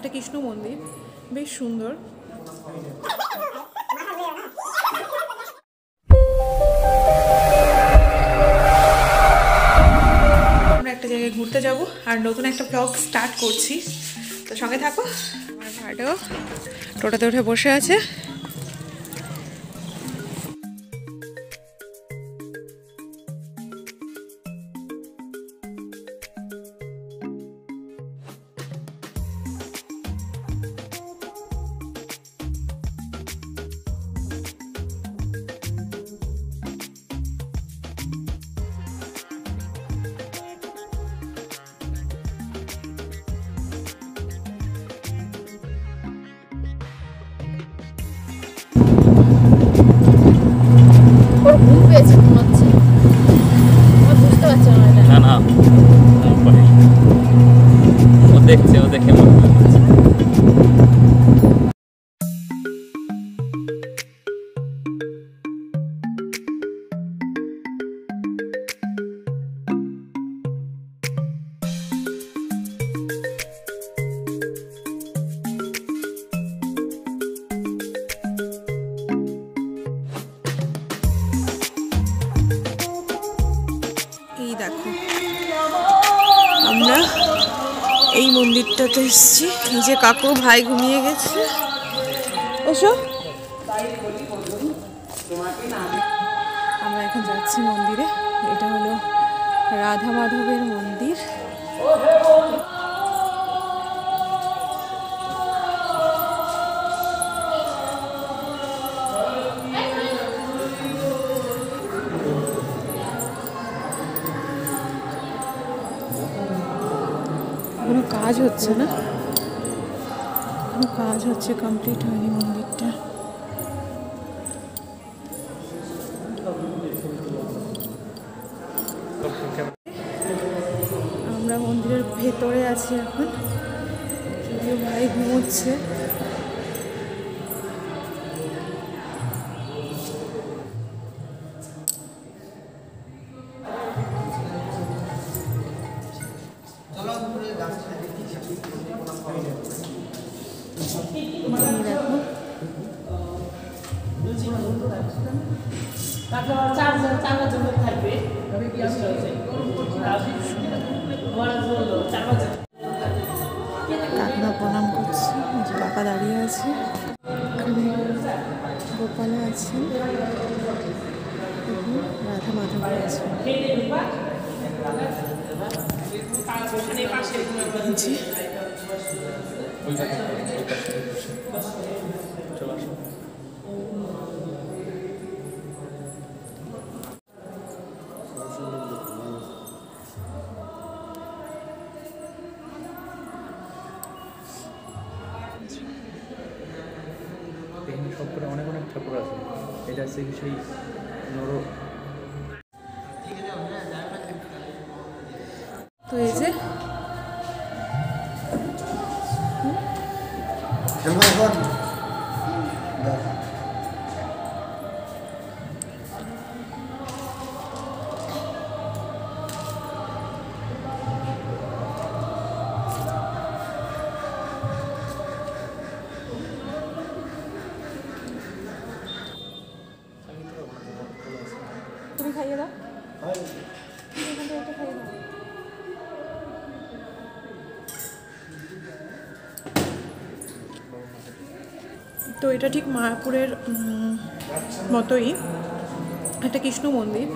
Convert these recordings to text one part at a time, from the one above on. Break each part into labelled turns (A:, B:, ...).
A: একটা কৃষ্ণ মন্দির, বেশ সুন্দর। আমরা একটা জায়গায় ঘুরতে যাব আর নতুন একটা ব্লগ স্টার্ট করছি, তো সঙ্গে থাকো। আমার ভাইও টোটোতে উঠে বসে আছে। আমরা এই মন্দিরটাতে এসেছি। এই যে কাকু ভাই ঘুমিয়ে গেছে। এসো, আমরা এখন যাচ্ছি মন্দিরে। এটা হলো রাধা মাধবের মন্দির। কোনো কাজ হচ্ছে না, কোনো কাজ হচ্ছে, কমপ্লিট হয়নি মন্দিরটা। আমরা মন্দিরের ভেতরে আছি এখন, যদিও ভাই ঘুমোচ্ছে। কাকনা প্রণাম করছে, কাকা দাঁড়িয়ে আছে। এখানে গোপালা আছেন, রাধা মাধব আছে।
B: সবকটা অনেক অনেক ঠাকুর আছে। এটা হচ্ছে সেই নর।
A: তো এই যে তুমি খাইয়ে দাও, খাইয়ে দাও। তো এটা ঠিক মায়াপুরের মতোই একটা কৃষ্ণ মন্দির,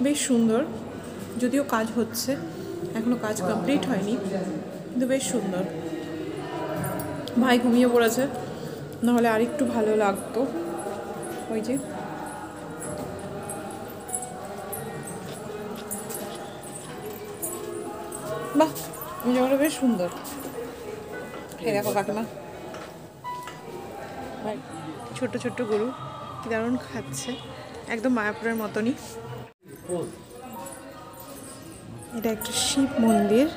A: বেশ সুন্দর। যদিও কাজ হচ্ছে, এখনো কাজ কমপ্লিট হয়নি, কিন্তু বেশ সুন্দর। ভাই ঘুমিয়ে পড়েছে, নাহলে আরেকটু ভালো লাগতো। ওই যে বাহ, জায়গাটা বেশ সুন্দর। এই দেখো কাকিমা, ছোট্ট ছোট্ট গরু কি দারুণ খাচ্ছে, একদম মায়াপুরের মতনই। এটা একটা শিব মন্দির।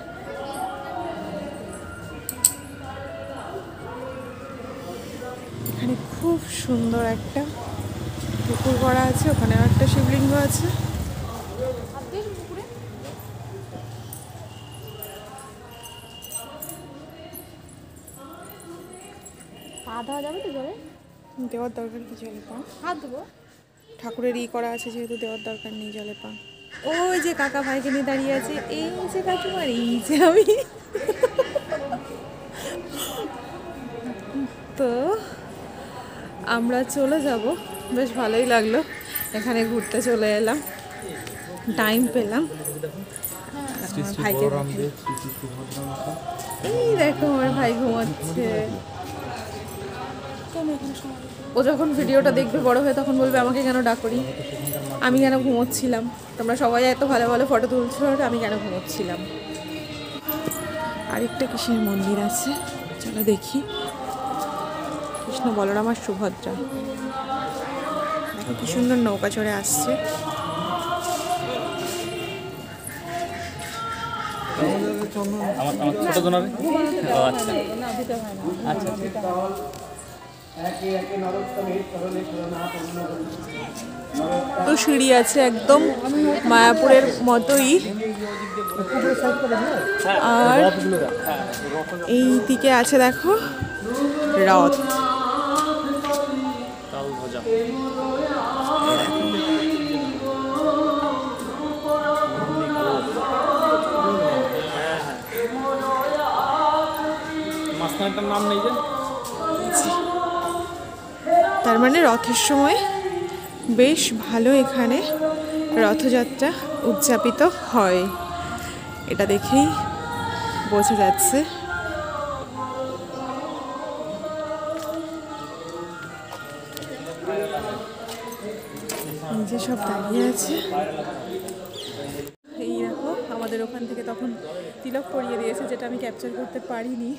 A: এখানে খুব সুন্দর একটা পুকুর করা আছে, ওখানে একটা শিবলিঙ্গ আছে।
C: পা ধোয়া যাবে তো জলে?
A: দেওয়ার দরকার কি জলে পা?
C: হাত ধোবো।
A: ঠাকুরের করা আছে যেহেতু দেওয়ার দরকার নেই জলে পা। ওই যে কাকা ভাইকে নিয়ে দাঁড়িয়ে আছে, এই যে কাকিমার, এই যে আমি। তো আমরা চলে যাব, বেশ ভালোই লাগলো। এখানে ঘুরতে চলে এলাম, টাইম পেলাম। ভাইকে এই দেখো আমার ভাই ঘুমাচ্ছে। ও যখন ভিডিওটা দেখবে বড় হয়ে তখন বলবে আমাকে কেন ডাকনি, আমি কেন ঘুমোচ্ছিলাম, তোমরা সবাই এত ভালো ভালো ফটো তুলছো, আমি কেন ঘুমোচ্ছিলাম। আরেকটা কিসের মন্দির আছে, চলো দেখি। কৃষ্ণ বলরাম আর সুভদ্রা, দেখো কি সুন্দর নৌকা চড়ে আসছে। তো সিঁড়ি আছে একদম মায়াপুরের মতোই, আর এই দিকে আছে দেখো রথ। তার মানে রথের সময় বেশ ভালো এখানে রথযাত্রা উদযাপিত হয়, এটা দেখেই বোঝা যাচ্ছে। নিজে সব দাঁড়িয়ে আছে। এই দেখো আমাদের ওখান থেকে তখন তিলক পরিয়ে দিয়েছে, যেটা আমি ক্যাপচার করতে পারিনি।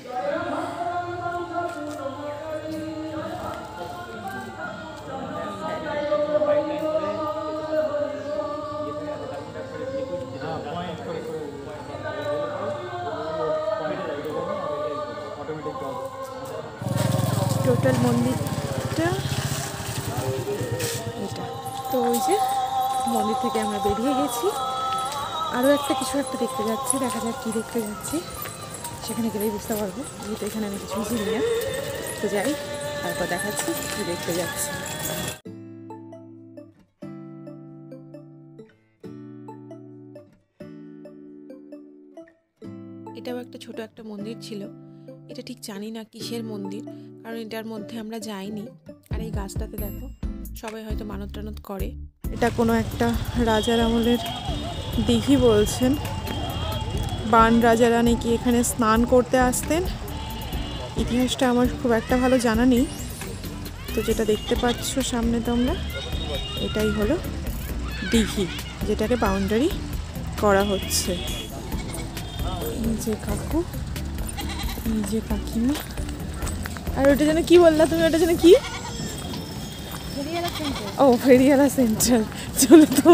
A: টোটাল মন্দিরটা এটা। তো ওই যে মন্দির থেকে আমরা বেরিয়ে গেছি, আরও একটা কিছু একটা দেখতে যাচ্ছি, দেখা যাক কী দেখতে যাচ্ছি, সেখানে গেলেই বুঝতে পারবো। যেহেতু এখানে আমি কিছুই চিনি না, তো যাই, তারপর দেখাচ্ছি কী দেখতে যাচ্ছি। এটাও একটা ছোট একটা মন্দির ছিল, এটা ঠিক জানি না কিসের মন্দির, কারণ এটার মধ্যে আমরা যাইনি। আর এই গাছটাতে দেখো সবাই হয়তো মানত টানত করে। এটা কোনো একটা রাজার আমলের দিঘি বলছেন, বান রাজারা নাকি এখানে স্নান করতে আসতেন। ইতিহাসটা আমার খুব একটা ভালো জানা নেই। তো যেটা দেখতে পাচ্ছ সামনে তোমরা, এটাই হলো দিঘি, যেটাকে বাউন্ডারি করা হচ্ছে। এই যে কাকু, এই যে কাকিমা, আর ওটা যেন কি বললা তুমি, ওটা যেন কি? ও ফেরিয়ালা সেন্টার। চলো তো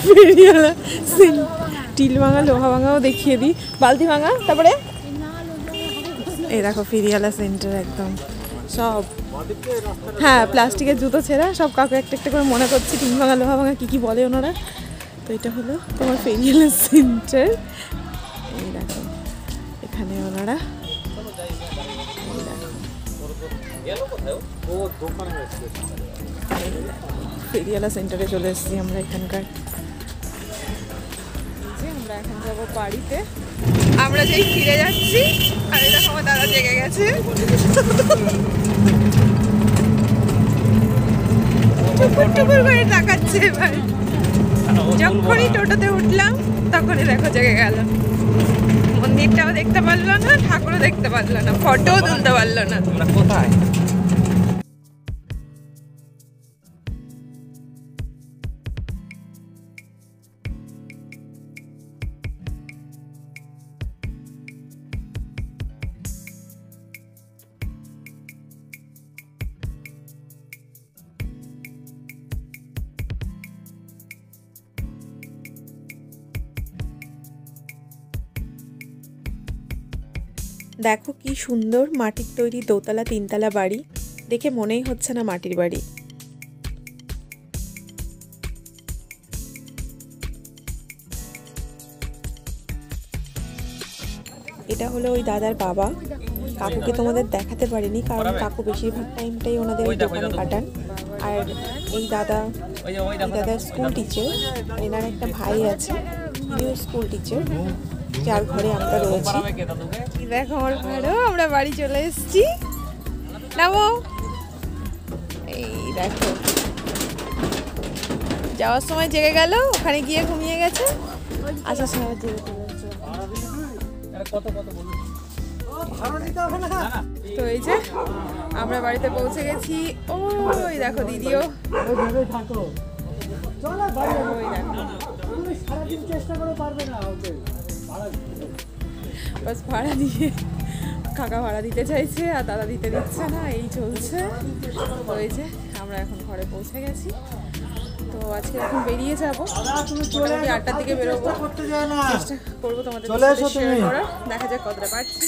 A: ফেরিয়ালা স্টিল ভাঙা, লোহা ভাঙাও দেখিয়ে দিই, বালতি ভাঙা। তারপরে এই দেখো ফেরিয়ালা সেন্টার একদম সব, হ্যাঁ প্লাস্টিকের জুতো ছেঁড়া সব। কাকু একটা একটা করে মনে করছি টিন ভাঙা, লোহা ভাঙা কী কী বলে ওনারা। তো এটা হলো তোমার ফেরিয়ালা সেন্টার। এই দেখো এখানে ওনারা, ফেরিয়ালা সেন্টারে চলে এসেছি আমরা এখানকার। আমরা এখন যাবো বাড়িতে। আমরা যেই ফিরে যাচ্ছি, আর এটা আমার দাদা জেগে গেছে, টুকুর টুকুর করে তাকাচ্ছে। এবার যখনই টোটোতে উঠলাম তখনই দেখো জেগে গেল। মন্দিরটাও দেখতে পারলো না, ঠাকুরও দেখতে পারলো না, ফটোও তুলতে পারলো না। কোথায়? দেখো কি সুন্দর মাটির তৈরি দোতলা তিনতলা বাড়ি, দেখে মনেই হচ্ছে না মাটির বাড়ি। এটা হলো ওই দাদার বাবা। কাকুকে তোমাদের দেখাতে পারিনি কারণ কাকু বেশিরভাগ টাইমটাই ওনাদের ওই দোকানে কাটান। আর এই দাদা স্কুল টিচার, এনার একটা ভাই আছে, ইনিও স্কুল টিচার, যার ঘরে আমরা রয়েছি। দেখো আমার ভাড়ো, আমরা বাড়ি চলে এসেছি। নামো। এই দেখো যাওয়ার সময় জেগে গেল, ওখানে গিয়ে ঘুমিয়ে গেছে, আসার সময় জেগে চলেছে। তো এই যে আমরা বাড়িতে পৌঁছে গেছি। ওই দেখো দিদিও, বাস ভাড়া দিয়ে কাকা ভাড়া দিতে চাইছে আর দাদা দিতে দিচ্ছে না, এই চলছে। তো এই যে আমরা এখন ঘরে পৌঁছে গেছি। তো আজকে এখন বেরিয়ে যাবো, মোটামুটি 8টার দিকে বেরোবো। চেষ্টা করবো তোমাদের শেয়ার করার, দেখা যাক কতটা পারছি।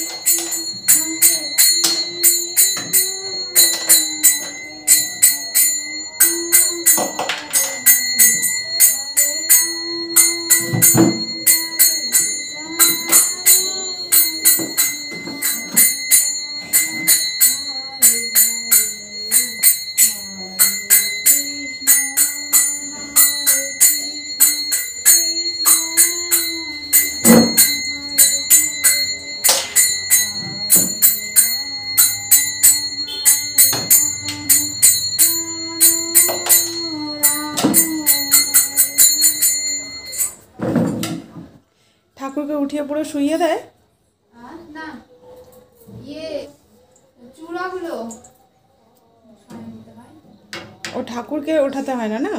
A: ঠাকুরকে উঠিয়ে পুরো শুইয়ে দেয়
C: না, চূড়াগুলো
A: ও, ঠাকুরকে ওঠাতে হয় না। না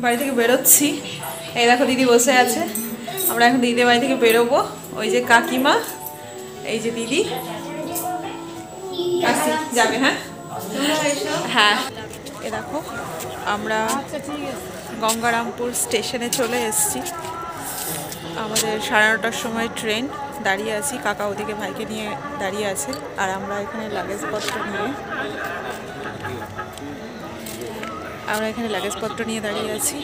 A: বাড়ি থেকে বেরোচ্ছি। এই দেখো দিদি বসে আছে, আমরা এখন দিদির বাড়ি থেকে বেরোবো। ওই যে কাকিমা, এই যে দিদি আসি যাবে। হ্যাঁ হ্যাঁ, এ দেখো আমরা গঙ্গারামপুর স্টেশনে চলে এসেছি। আমাদের 9:30টার সময় ট্রেন, দাঁড়িয়ে আছি। কাকা ওদিকে ভাইকে নিয়ে দাঁড়িয়ে আছে, আর আমরা এখানে লাগেজপত্র নিয়ে দাঁড়িয়ে আছি।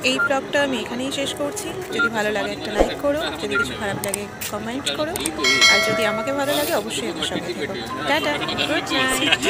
A: এই ব্লগটা আমি এখানেই শেষ করছি। যদি ভালো লাগে একটা লাইক করো, যদি কিছু খারাপ লাগে কমেন্ট করো, আর যদি আমাকে ভালো লাগে অবশ্যই আমার সঙ্গে থেকো। Tata, good night.